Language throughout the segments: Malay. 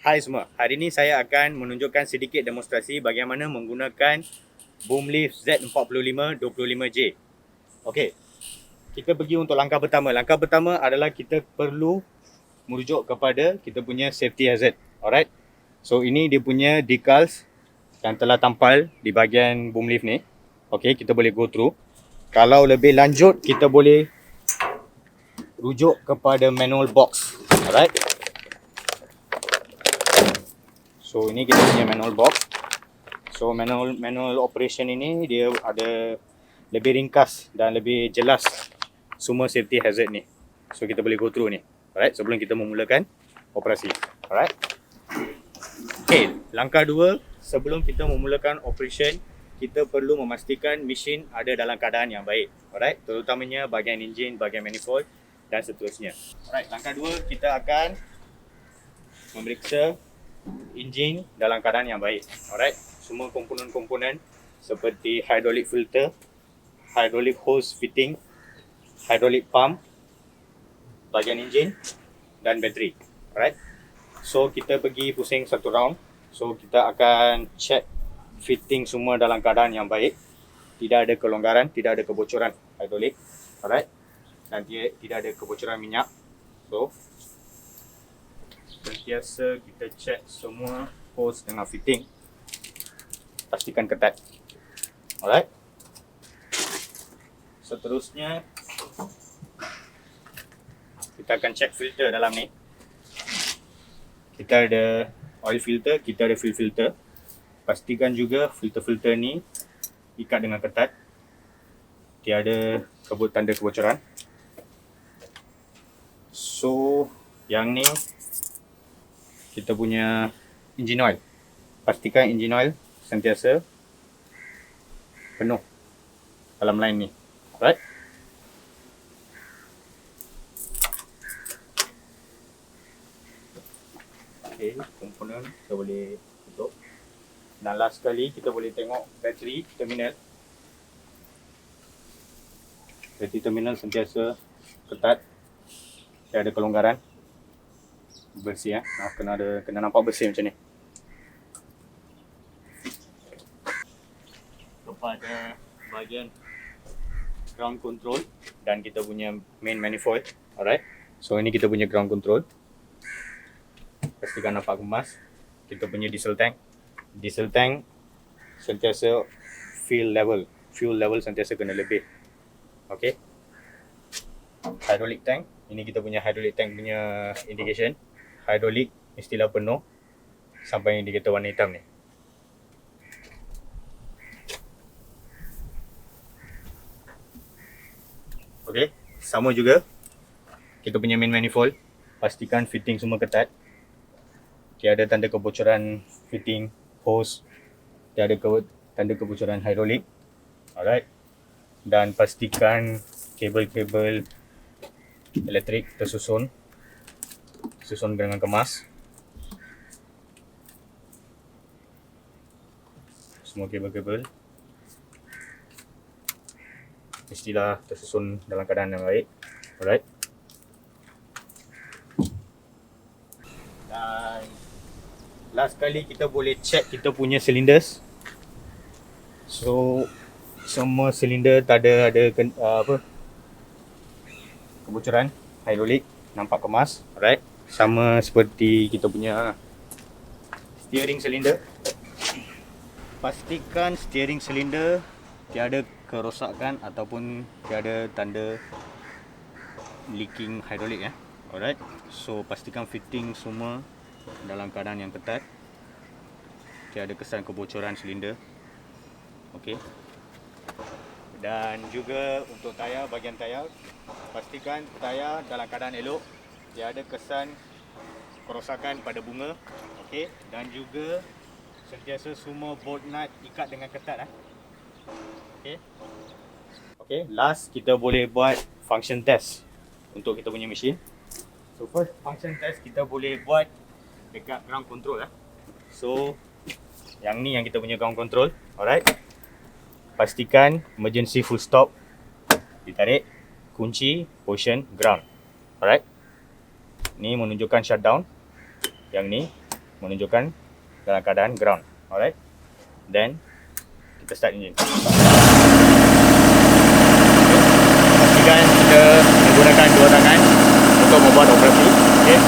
Hai semua, hari ini saya akan menunjukkan sedikit demonstrasi bagaimana menggunakan boom lift Z45 25J. Okey, kita pergi untuk langkah pertama. Langkah pertama adalah kita perlu merujuk kepada kita punya safety hazard. Alright, so ini dia punya decals yang telah tampal di bahagian boom lift ni. Okey, kita boleh go through. Kalau lebih lanjut, kita boleh rujuk kepada manual box. Alright, so ini kita punya manual box. So manual operation ini dia ada lebih ringkas dan lebih jelas semua safety hazard ni. So kita boleh go through ni. Alright, sebelum kita memulakan operasi. Alright. Okay, langkah 2, sebelum kita memulakan operation, kita perlu memastikan mesin ada dalam keadaan yang baik. Alright, terutamanya bahagian enjin, bahagian manifold dan seterusnya. Alright, langkah 2 kita akan memeriksa enjin dalam keadaan yang baik. Alright, semua komponen-komponen seperti hydraulic filter, hydraulic hose fitting, hydraulic pump, bahagian enjin dan bateri. Alright, so kita pergi pusing satu round. So kita akan check fitting semua dalam keadaan yang baik, tidak ada kelonggaran, tidak ada kebocoran hydraulic. Alright, dan tidak ada kebocoran minyak. So sentiasa kita check semua hose dengan fitting, pastikan ketat. Alright, seterusnya kita akan check filter dalam ni. Kita ada oil filter, kita ada fuel filter. Pastikan juga filter-filter ni ikat dengan ketat, tiada tanda kebocoran. So yang ni kita punya engine oil. Pastikan engine oil sentiasa penuh dalam line ni. Alright. Okay, komponen kita boleh tutup. Dan last sekali kita boleh tengok bateri terminal. Bateri terminal sentiasa ketat, tidak ada kelonggaran, bersih ya. Kena nampak bersih macam ni. Kepada bahagian ground control dan kita punya main manifold. Alright, so ini kita punya ground control. Pastikan nampak kemas. Kita punya diesel tank sentiasa fuel level sentiasa kena lebih. Okay, hydraulic tank, ini kita punya hydraulic tank punya indication. Hydraulic mestilah penuh sampai indikator warna hitam ni. Okay, sama juga kita punya main manifold, pastikan fitting semua ketat, tiada tanda kebocoran fitting hose, tiada tanda kebocoran hydraulic. Alright, dan pastikan kabel-kabel elektrik tersusun dengan kemas. Semua kabel-kabel mestilah tersusun dalam keadaan yang baik. Alright. Dan last kali kita boleh check kita punya cylinders. So semua silinder tak ada kebocoran hydraulic, nampak kemas. Alright, sama seperti kita punya steering cylinder. Pastikan steering cylinder tiada kerosakan ataupun tiada tanda leaking hydraulic ya. Alright, so pastikan fitting semua dalam keadaan yang ketat, tiada kesan kebocoran silinder. Okey, dan juga untuk tayar, bahagian tayar, pastikan tayar dalam keadaan elok, tiada kesan kerosakan pada bunga. Okey, dan juga sentiasa semua bolt nut ikat dengan ketat. Okey, last kita boleh buat function test untuk kita punya mesin. So first function test kita boleh buat dekat ground control. So yang ni yang kita punya ground control. Alright, pastikan emergency full stop ditarik, kunci, position, ground. Alright, ni menunjukkan shutdown. Yang ni menunjukkan dalam keadaan ground. Alright. Then kita start engine. Pastikan kita menggunakan dua tangan untuk membuat operasi. Okay.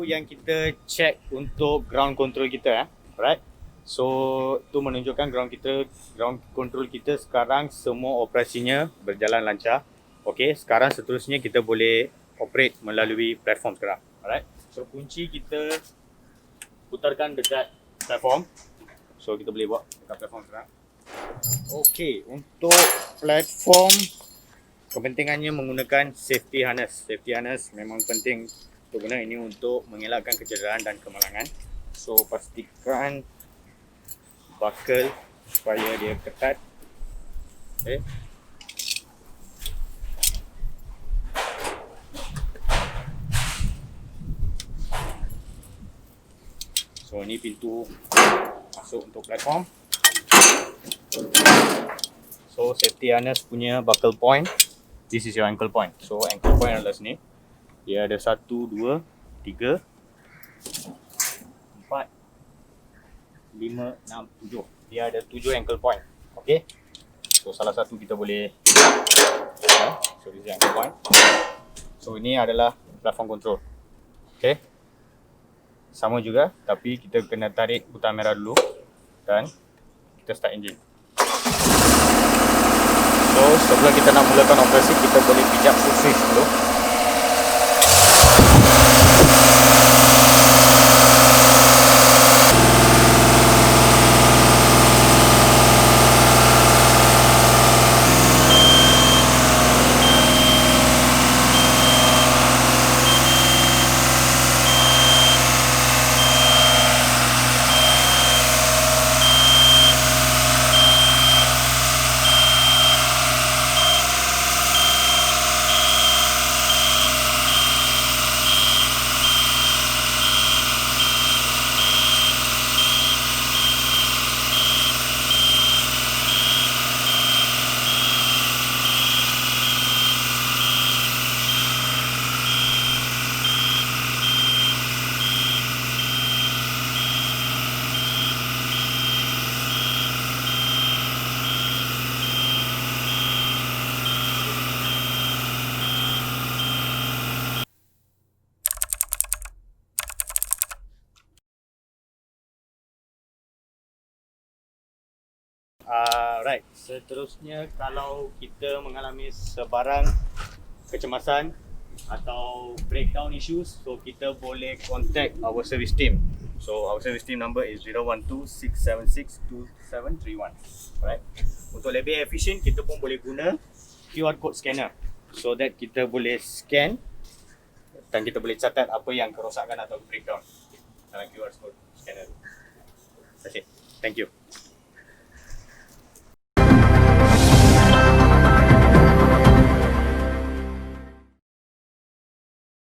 Yang kita check untuk ground control kita, right? So tu menunjukkan ground control kita sekarang semua operasinya berjalan lancar. Okey, sekarang seterusnya kita boleh operate melalui platform sekarang. Alright. So kunci kita putarkan dekat platform. So kita boleh buat dekat platform sekarang. Okey, untuk platform kepentingannya menggunakan safety harness. Safety harness memang penting untuk guna ini untuk mengelakkan kecederaan dan kemalangan. So pastikan buckle supaya dia ketat. Okay. So ini pintu masuk untuk platform. So safety harness punya buckle point. This is your ankle point. So ankle point adalah sini. Dia ada 1, 2, 3, 4, 5, 6, 7. Dia ada 7 ankle point. Okay. So salah satu kita boleh so this is ankle point. So ini adalah platform control. Okay. Sama juga, tapi kita kena tarik butang merah dulu dan kita start engine. So sebelum kita nak mulakan operasi, kita boleh pijak full switch dulu. Right, seterusnya kalau kita mengalami sebarang kecemasan atau breakdown issues, so kita boleh contact our service team. So our service team number is 012-676-2731. Right. Untuk lebih efisien, kita pun boleh guna QR code scanner, so that kita boleh scan dan kita boleh catat apa yang kerosakan atau breakdown dalam QR code scanner. That's it. Thank you.